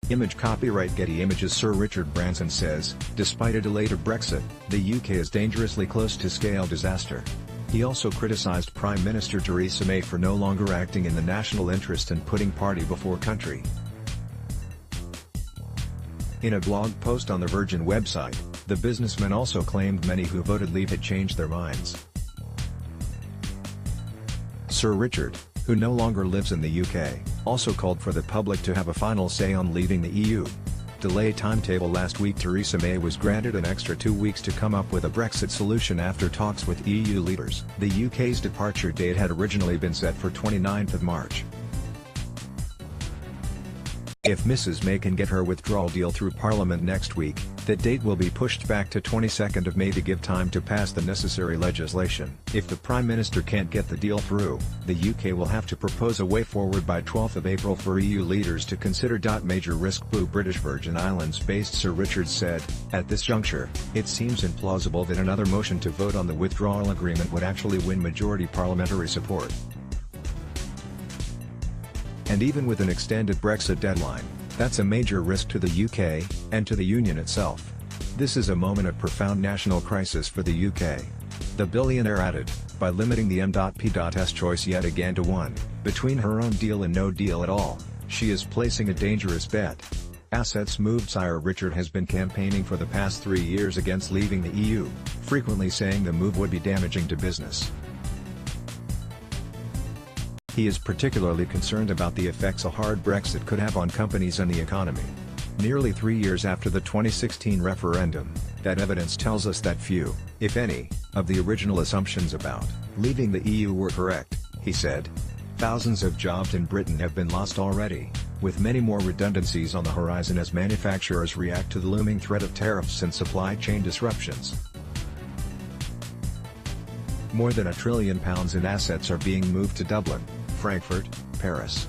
Image copyright Getty Images. Sir Richard Branson says, despite a delay to Brexit, the UK is dangerously close to scale disaster. He also criticised Prime Minister Theresa May for no longer acting in the national interest and putting party before country. In a blog post on the Virgin website, the businessman also claimed many who voted Leave had changed their minds. Sir Richard, who no longer lives in the UK, also called for the public to have a final say on leaving the EU. Delay timetable. Last week Theresa May was granted an extra 2 weeks to come up with a Brexit solution after talks with EU leaders. The UK's departure date had originally been set for 29th of March. If Mrs May can get her withdrawal deal through Parliament next week, that date will be pushed back to 22nd of May to give time to pass the necessary legislation. If the Prime Minister can't get the deal through, the UK will have to propose a way forward by 12th of April for EU leaders to consider. Major risk. Blue British Virgin Islands-based Sir Richard said, at this juncture, it seems implausible that another motion to vote on the withdrawal agreement would actually win majority parliamentary support. And even with an extended Brexit deadline, that's a major risk to the UK, and to the Union itself. This is a moment of profound national crisis for the UK. The billionaire added, by limiting the M.P.'s choice yet again to one, between her own deal and no deal at all, she is placing a dangerous bet. Assets moved. Sir Richard has been campaigning for the past 3 years against leaving the EU, frequently saying the move would be damaging to business. He is particularly concerned about the effects a hard Brexit could have on companies and the economy. Nearly 3 years after the 2016 referendum, that evidence tells us that few, if any, of the original assumptions about leaving the EU were correct, he said. Thousands of jobs in Britain have been lost already, with many more redundancies on the horizon as manufacturers react to the looming threat of tariffs and supply chain disruptions. More than £1 trillion in assets are being moved to Dublin, Frankfurt, Paris,